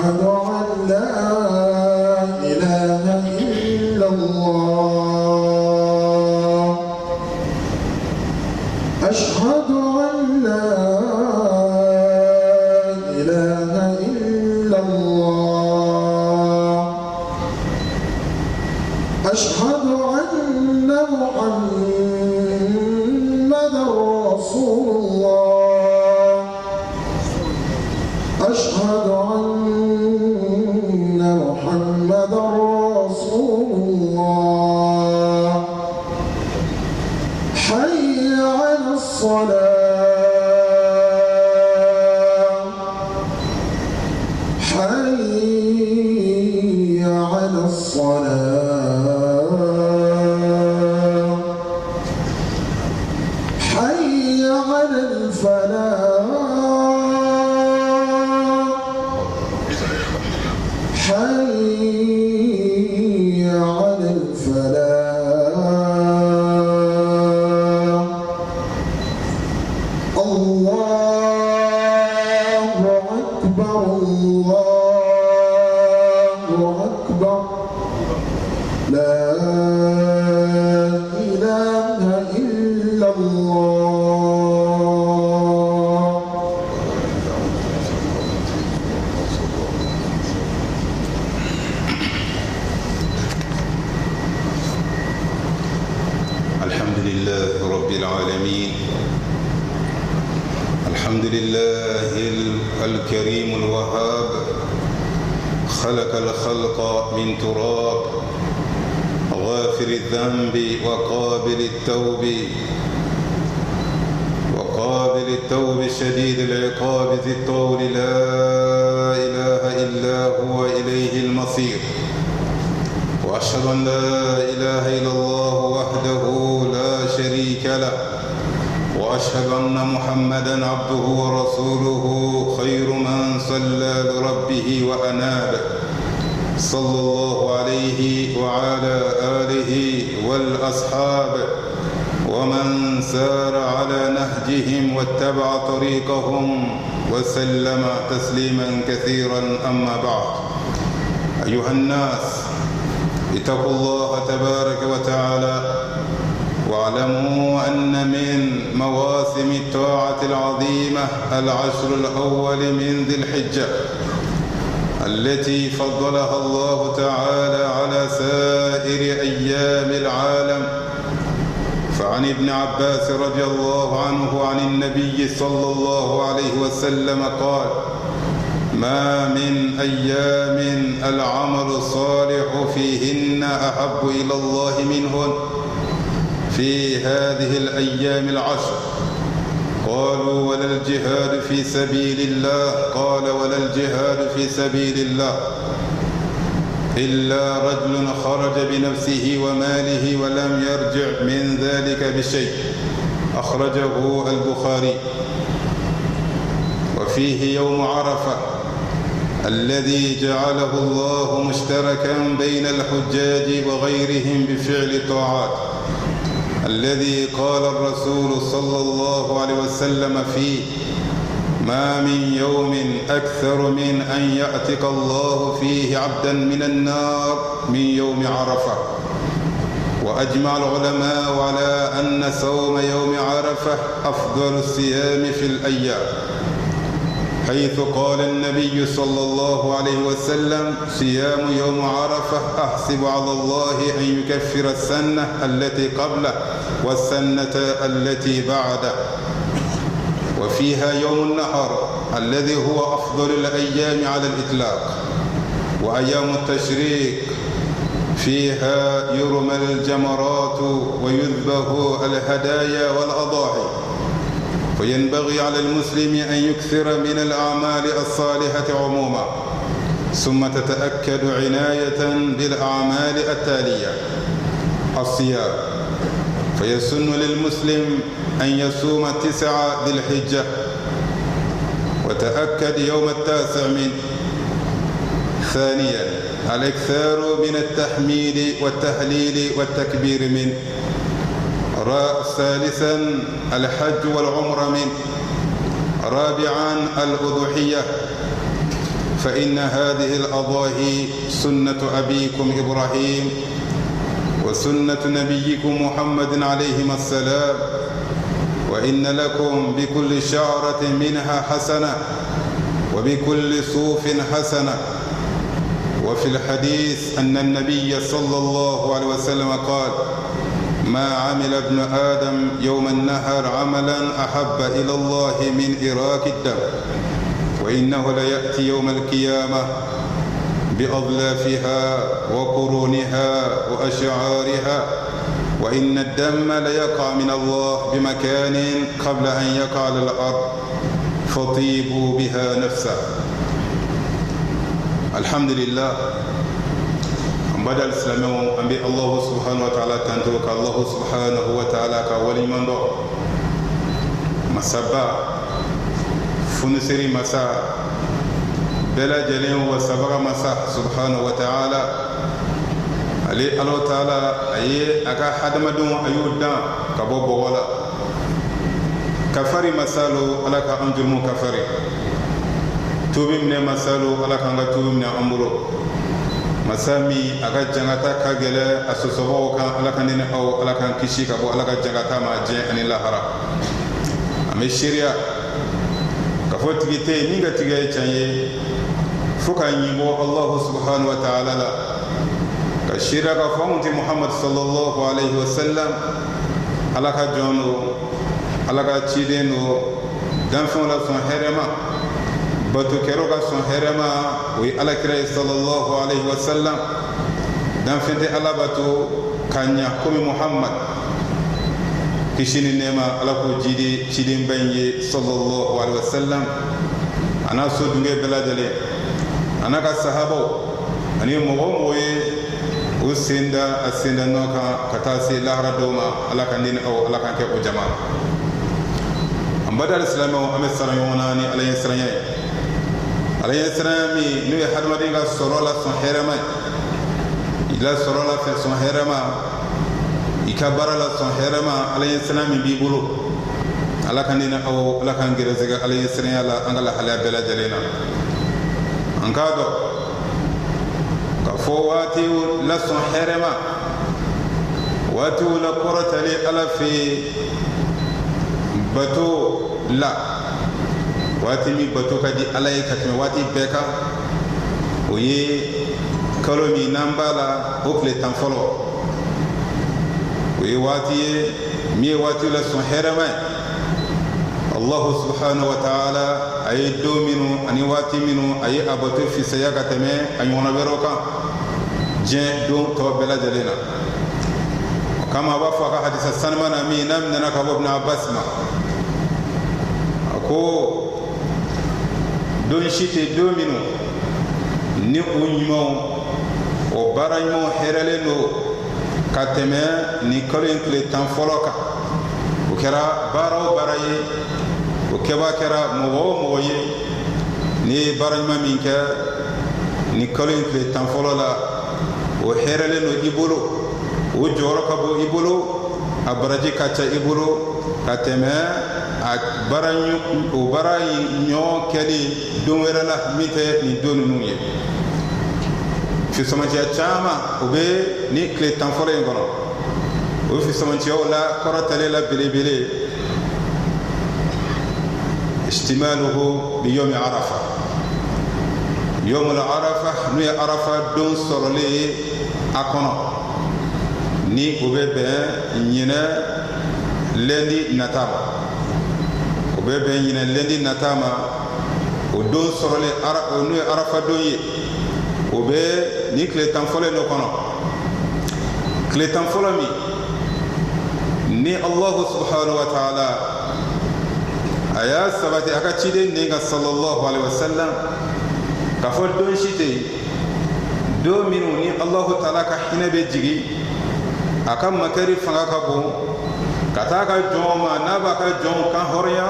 أشهد أن لا إله إلا الله أشهد أن لا إله إلا الله أشهد أن محمدًا رسول الله أشهد أن محمدًا رسول الله حي على الصلاة حي على الصلاة حي على الفلاح حي على الفلاح الله أكبر الله أكبر لا إله إلا الله الحمد لله رب العالمين الحمد لله الكريم الوهاب خلق الخلق من تراب غافر الذنب وقابل التوب شديد العقاب ذي الطول لا إله إلا هو إليه المصير وأشهد أن لا إله إلا الله وحده لا شريك له وأشهد أن محمدًا عبده ورسوله خير من صلى لربه وأناب صلى الله عليه وعلى آله والأصحاب ومن سار على نهجهم واتبع طريقهم وسلم تسليما كثيرا أما بعد أيها الناس اتقوا الله تبارك وتعالى واعلموا أن من مواسم الطاعة العظيمة العشر الأول من ذي الحجة التي فضلها الله تعالى على سائر أيام العالم فعن ابن عباس رضي الله عنه عن النبي صلى الله عليه وسلم قال ما من أيام العمل الصالح فيهن أحب إلى الله منهن في هذه الأيام العشر قالوا ولا الجهاد في سبيل الله قال ولا الجهاد في سبيل الله إلا رجل خرج بنفسه وماله ولم يرجع من ذلك بشيء أخرجه البخاري. وفيه يوم عرفة الذي جعله الله مشتركا بين الحجاج وغيرهم بفعل الطاعات الذي قال الرسول صلى الله عليه وسلم فيه ما من يوم أكثر من أن يعتق الله فيه عبدا من النار من يوم عرفة. وأجمع العلماء على أن صوم يوم عرفة أفضل الصيام في الأيام حيث قال النبي صلى الله عليه وسلم صيام يوم عرفة أحسب على الله أن يكفر السنة التي قبله والسنة التي بعده. وفيها يوم النحر الذي هو أفضل الأيام على الإطلاق. وأيام التشريق فيها يرمى الجمرات ويذبح الهدايا والأضاحي. وينبغي على المسلم أن يكثر من الأعمال الصالحة عموما ثم تتأكد عناية بالأعمال التالية. الصيام فيسن للمسلم أن يصوم 9 ذي الحجة وتأكد يوم 9 منه. ثانيا الإكثار من التحميد والتهليل والتكبير منه. ثالثا الحج والعمرة منه. رابعا الأضحية. فإن هذه الأضاحي سنة أبيكم إبراهيم وسنة نبيكم محمد عليهما السلام، وإن لكم بكل شعرة منها حسنة وبكل صوف حسنة. وفي الحديث أن النبي صلى الله عليه وسلم قال: ما عمل ابن آدم يوم النهر عملا أحب إلى الله من إراق الدم، وإنه ليأتي يوم القيامة بأظلافها وقرونها وأشعارها، وإن الدم ليقع من الله بمكان قبل أن يقع على الأرض فطيبوا بها نفسا. الحمد لله. بدل السلام أنبي الله سبحانه وتعالى تنتوك الله سبحانه وتعالى كولي من دو مسابا فنسري مسا بلا جلين وسبغ مسا سبحانه وتعالى علي الله تعالى أي أكا حدم دون أيودا كبو بولا كفري مسالو على كأنجل كفري توبي من مسالو على كأنجل توبي من أمبرو masami aga jangata kagele asosobo kan ala kan ni aw ala kan kishi ka bo ala ka jangata ma je ani lahara ame sharia ka fotigi te ni ga tige chanye fuka nyimbo Allah subhanahu wa ta'ala la ka sharia ka famuti Muhammad sallallahu alaihi wasallam ala ka jono ala ka chideno dan fon la son herema batu keroga son herema wi ala kira sallallahu alaihi wasallam dan fente ala batu kanya komi Muhammad kishini nema ala ko jidi chidin banye sallallahu alaihi wasallam ana so dunge beladale ana ka sahabo ani mo moye usinda asinda noka katasi lahra doma ala kan din aw ala kan ke o jama ambada islamu ame sarayona ni alayhi sarayai alayhi salami nu hadma dinga sorola son herama ila sorola fe son herama ikabara la son herama alayhi salami bi bulu ala kanina aw ala kan gira zaga alayhi salami ala angala hala bela jalena ankado ka fo wati la son herama wati la qurata li ala fi bato la wati mi bato kadi alay katme wati beka oye kalomi nambala okle tanfolo oye wati mi wati la son herama Allah subhanahu wa ta'ala ay dominu ani wati minu ay abatu fi sayakatame anyona beroka je do to bela jalena kama wafa ka hadisa sanmana mi nam nana ka ibn Abbas ma ako don shite domino ni unyimo o baraymo herale no kateme ni kalen kle tan foloka o kera baro baraye o keba kera moye ni barayma minka ni kalen kle tan folola o herale no ibolo o joro ka bo ibolo abaraji kacha ibolo kateme ak baranyu o barayi nyo kedi don werala mite ni donu nuye fi samantia chama o be ni kle tanfore ngono o fi samantia la korotale la belebele istimaluhu bi yawm arafa yawm arafa nu ya arafa don sorole akono ni o be nyina lendi nataba bebe nyina lendi natama o don sorole ara o nu arafa doye o be ni kle tanfole no kono kle tanfolo mi ni Allah subhanahu wa ta'ala aya sabati aka chide ninga sallallahu alaihi wasallam ka fo don shite do minu ni Allah ta'ala ka hinabe jigi aka makari fanga ka bo kataka joma nabaka jon kan horya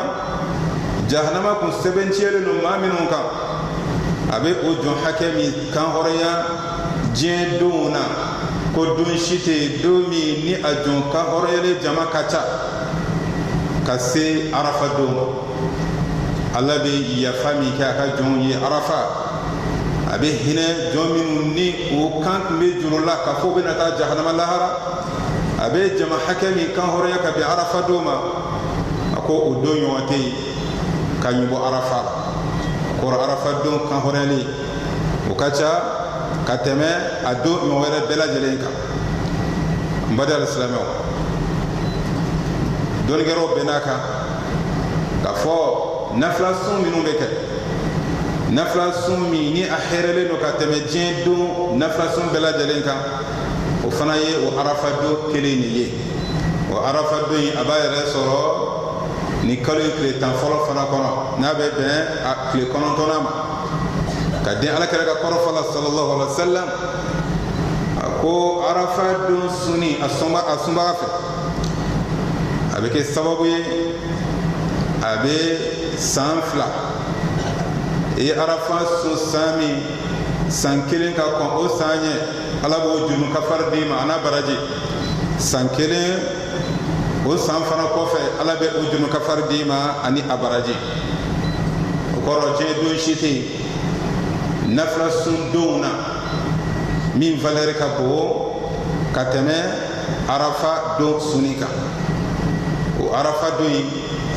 jahannama kun sebenciele no maminu kan abe o jon hakemi kan horya je dona ko don shite domi ni ajon kan horya le jama kacha kase arafa do Allah be ya fami ka jon yi arafa abe hine jominu ni o kan be jurulla ka fo be nata jahannama lahara abe jama hakami kan hore ka bi arafa doma ako o do nyowate ka nyubo arafa ko arafa don kan hore ni o kacha ka teme ado nyowere bela jelenka mbada al-islamo don gero benaka ka fo nafla sun minu beke nafla sun mi ni aherele no ka teme jendo nafla sun bela jelenka o fana ye o arafa do keleni ye o arafa do yi abayere soro ni kalo kle tan folo fana kono na be ben a kle kono tonama ka den ala kala ka koro fala sallallahu alaihi wasallam ko arafa do suni asomba fe avec sababu ye abe sanfla e arafa so sami sankelen ka ko o sanye ala bo junu kafar di ma ana baraji sankelen o sanfana ko fe ala be o junu kafar di ma ani abaraji ko roje do shiti nafla sunduna min valeur ka bo kateme arafa do sunika o arafa do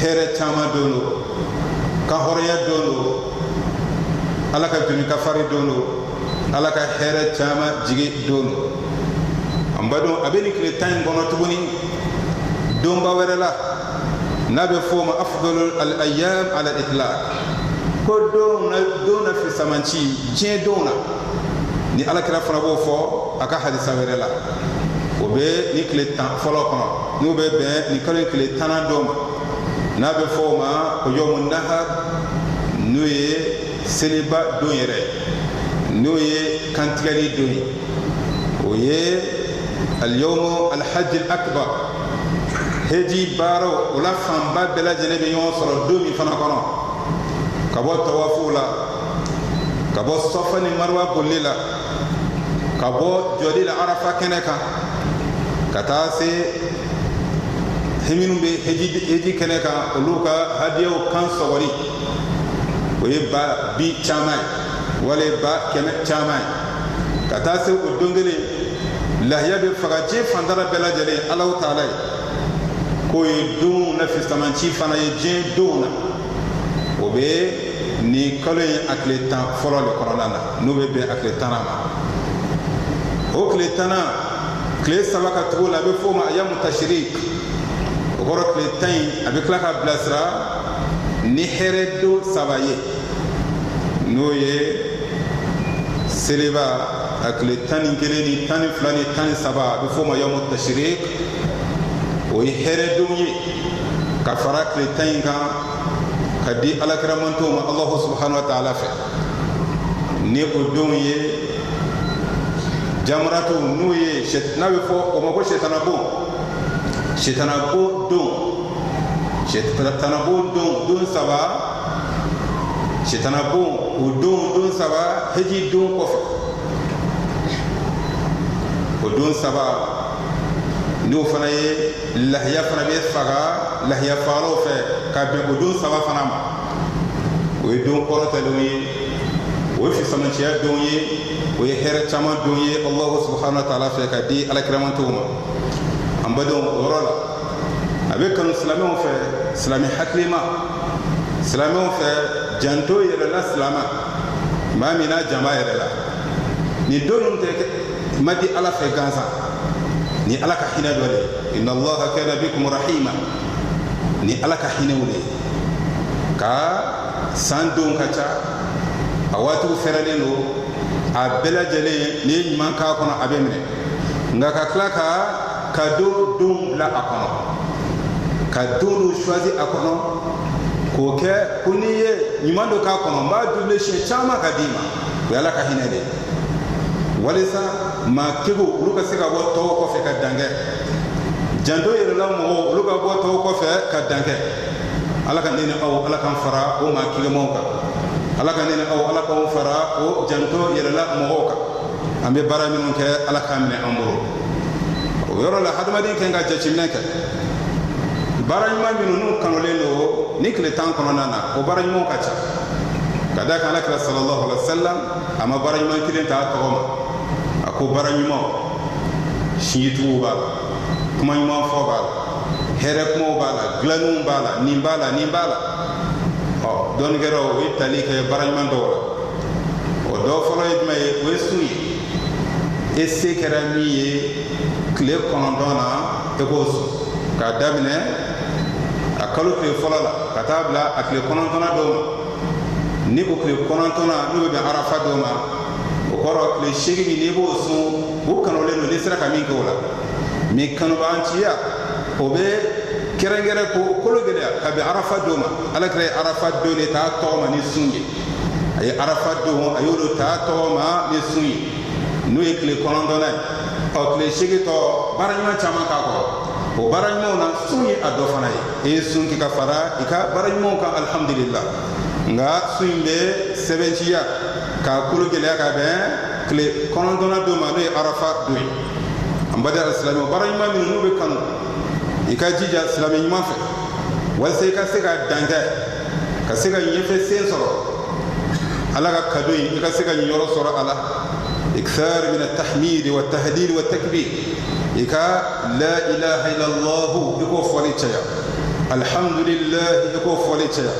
here chama dolo ka horiya dolo ala ka junu kafari dolo ala ka here chama jigi dolo ambado abeni kile tan gono tubuni domba werela nabe foma afdalul al ayyam ala al itlaq ko dona fi samanci je dona ni ala kira fana bo fo aka hadisa werela o be ni kile tan folo kono ni be be ni kale kile tan doma nabe foma ko yomun nahar nuye seliba do yere nuye kantigari do o ye al yawm al hajj al akbar heji baro wala famba bela jenebe yon soro do mi fana kono kabo tawafula kabo safa ni marwa bolila kabo jodi la arafa keneka kata se heminu be heji keneka oluka hadiyo kan sogori oye ba bi chamai wale ba keme chamai kata se o dongele lahya be fagaje fandara bela jele Allah taala ko ye dun na fistamanci fana ye je duna o be ni kalo ye akle tan folo le korona na no be akle tanama o kle tana kle sabaka to la be foma ayam tashrik o goro kle tan avec la blasra ni heredo sabaye no ye seleba akle tan keleni tan flani tan saba be foma ayam tashrik o ye heredo ye ka fara kle tan kan kadi ala kiramanto ma Allah subhanahu wa ta'ala fe ni o don ye jamratu nuye shetna be fo o mako shetana bo don saba shetana bo o don saba heji don kofa o don saba no fana ye lahya fana be faga lahya faro fe ka be o don saba fana ma o don korota do ye o fi samantiya don ye o ye hɛrɛ caman don ye Allah subhanahu wa ta'ala fɛ ka di alakiramantow ma an badenw o yɔrɔ la a bɛ kanu silamɛw fɛ silamɛ hakilima silamɛw fɛ janto yɛrɛ la silama maa min na jama yɛrɛ la ni don ninnu tɛ ma di ala fɛ gansan ni ala ka hinɛ dɔ de inna allaha kana bikum rahima ni ala ka hinɛw de ka san don ka ca a waatiw fɛrɛlen don a bɛɛ lajɛlen ni ye ɲuman k'a kɔnɔ a bɛ minɛ nka ka tila ka don bila a kɔnɔ ka don choisi a kɔnɔ k'o kɛ ko n'i ye ɲuman dɔ k'a kɔnɔ n b'a double siɲɛ caman ka d'i ma o ye ala ka hinɛ de walisa maa kego olu ka se ka bɔ tɔw kɔfɛ ka dan kɛ janto yɛrɛla mɔgɔw olu ka bɔ tɔw kɔfɛ ka dan kɛ ala ka ne ni aw ala k'an fara o maa kegemaw kan ala ka ne ni aw ala k'anw fara o janto yɛrɛla mɔgɔw kan an bɛ baara minnu kɛ ala k'a minɛ an bolo o yɔrɔ la hadamaden kan ka jateminɛ kɛ baara ɲuman minnu n'u kanulen don ni tile 10 kɔnɔna na o baara ɲumanw ka ca kada kan alakira sallallahu alaihi wasallam ama bara ɲuman kelen ta tɔgɔ ma a ko bara ɲuman siɲɛtigiw b'a la kuma ɲuman fɔ b'a la hɛrɛ kumaw b'a la dilanniw b'a la nin b'a la nin b'a la dɔnnikɛlaw o ye tali kɛ bara ɲuman dɔw la o dɔ fɔlɔ ye jumɛn ye o ye sun ye e se kɛra min ye tile 9 na e k'o sun k'a daminɛ a kalo tile fɔlɔ la ka taa bila a tile 9 dɔw ma ni o tile 9 n'o bɛ bɛn arafa dɔw ma o kɔrɔ tile 8 min n'i b'o sun o kanulen don n'i sera ka min kɛ o la mais kanubanciya o bɛ kɛrɛnkɛrɛn ko kolo gɛlɛya ka bɛn arafa dɔw ma alakira ye arafa don de t'a tɔgɔ ma ni sun ye a ye arafa don a y'olu t'a tɔgɔ ma ni sun ye n'o ye tile 9 ye tile 8 tɔ baara ɲuman caman k'a kɔrɔ o baara ɲumanw na sun ye a dɔ fana ye e ye sun kɛ ka fara i ka baara ɲumanw kan alhamdulillah nka sun in bɛ sɛbɛnciya k'a kolo gɛlɛya ka bɛn tile 9 don ma n'o ye arafa don ye an badi alisilamɛw baara ɲuman minnu n'u bɛ kanu i ka jija silamɛ ɲuman fɛ walasa i ka se ka dan kɛ ka se ka ɲɛfɛ sen sɔrɔ ala ka kado in i ka se ka ɲɔrɔ sɔrɔ a la ikthar min at-tahmid wa at-tahdid wa at-takbir i ka la ilaha illallah i k'o fɔli caya alhamdulillah i k'o fɔli caya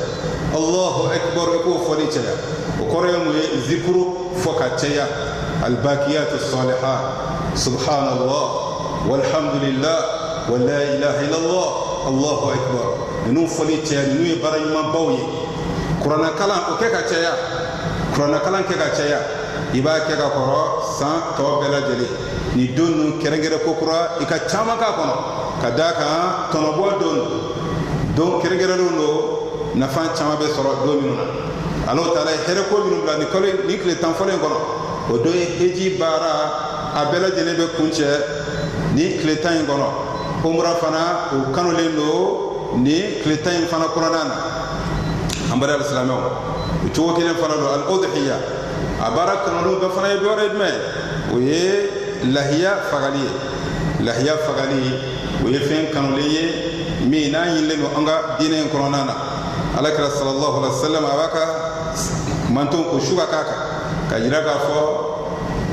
allahu akbar i k'o fɔli caya o kɔrɔ ye mun ye zikru fɔ ka caya albaqiyatu salihat subhanallah walhamdulillah ولا إله إلا الله الله أكبر نو فلي تيا نو يبارا يما باوي قرآن كلام أوكي كتيا قرآن كلام كتيا يبا كيكا كورا سان توبلا جلي ندون كرنجر كوكورا إكا تاما كاكونا كداكا تنبوا دون كرنجر لونو نفان تاما بسرعة 2 minutes الله تعالى هركو منو بلا نكلي تنفلين كونا ودوي هجي بارا أبلا جلي بكونشة نكلي تاين كونا umra fana o kanulen do ni tile 10 fana kɔnɔna na an bari alisilamɛw o cogo kelen fana do al-udhiya a baara kanulen bɛɛ fana ye dɔ wɛrɛ ye jumɛn o ye lahiya fagali ye lahiya fagali o ye fɛn kanulen ye min n'a ɲinilen do an ka diinɛ in kɔnɔna na alakira sallallahu alaihi wasallam a b'a ka mantonw ko su ka k'a kan ka jira k'a fɔ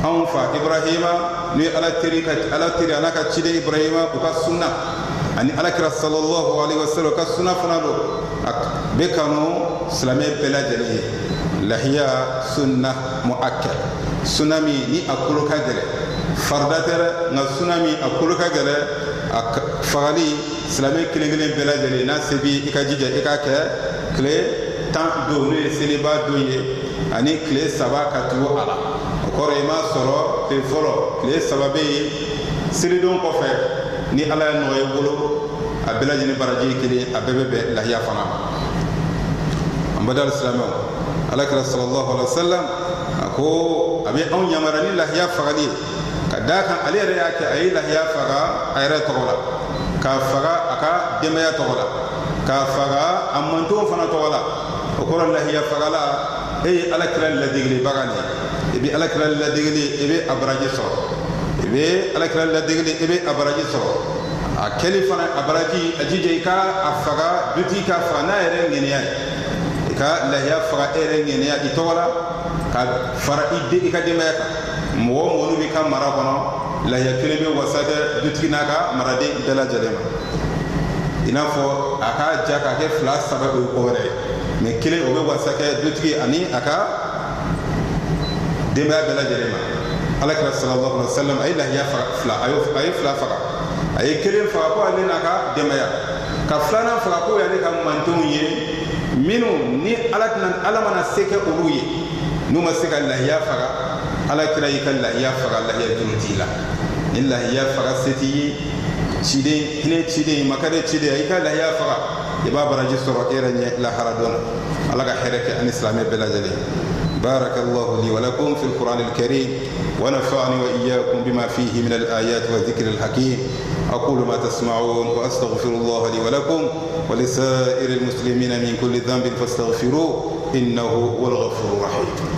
anw fa ibrahima ni ala teri ana ka ciden ibrahima u ka sunna ani alakira sallallahu alaihi wasallam ka sunna fana do bɛ kanu silamɛ bɛɛ lajɛlen ye lahiya sunna muakkad sunna min ni a kolo ka gɛlɛ farida tɛ dɛ nka sunna min a kolo ka gɛlɛ a fagali silamɛ kelen kelen bɛɛ lajɛlen n'a se b'i i ka jija i k'a kɛ tile 10 don n'o ye seliba don ye ani tile 3 ka tugu a la kɔrɔ i m'a sɔrɔ tile fɔlɔ tile 3 bɛ yen selidon kɔfɛ ni ala ye nɔgɔya i bolo a bɛɛ lajɛlen baraji ye kelen a bɛɛ bɛ bɛn lahiya fana ma an bada alisilamɛw alakira sallallahu alaihi wasallam a ko a bɛ anw yamaruya ni lahiya fagali ye ka d'a kan ale yɛrɛ y'a kɛ a ye lahiya faga a yɛrɛ tɔgɔ la k'a faga a ka denbaya tɔgɔ la k'a faga a mantonw fana tɔgɔ la o kɔrɔ lahiya fagala e ye alakira ladegelibaga de ye i bɛ alakira ladegeli i bɛ a baraji sɔrɔ i bɛ alakira ladegeli i bɛ a baraji sɔrɔ a kɛli fana a baraji a jija i ka a faga dutigi k'a faga n'a yɛrɛ ŋɛniya ye i ka lahiya faga e yɛrɛ ŋɛniya i tɔgɔ la ka fara i ka denbaya kan mɔgɔ o mɔgɔ b'i ka mara kɔnɔ lahiya kelen bɛ wasa kɛ dutigi n'a ka maraden bɛɛ lajɛlen ma i n'a fɔ a ka ja k'a kɛ 2 3 o ye ko wɛrɛ ye mais kelen o bɛ wasa kɛ dutigi ani a ka denbaya bɛɛ lajɛlen ma alakira sallallahu alaihi wasallam a ye lahiya fila a ye 2 faga a ye kelen faga ko ale n'a ka denbaya ka 2nan faga ko y'ale ka mantonw ye minnu ni ala mana se kɛ olu ye n'u ma se ka lahiya faga alakira y'i ka lahiya faga lahiya juru t'i la ni lahiya faga se t'i ye ciden hinɛ ciden makare ciden a y'i ka lahiya faga i b'a baraji sɔrɔ e yɛrɛ ɲɛ lahara dɔn na ala ka hɛrɛ kɛ ani silamɛ bɛɛ lajɛlen بارك الله لي ولكم في القرآن الكريم ونفعني وإياكم بما فيه من الآيات والذكر الحكيم أقول ما تسمعون وأستغفر الله لي ولكم ولسائر المسلمين من كل ذنب فاستغفروه إنه هو الغفور الرحيم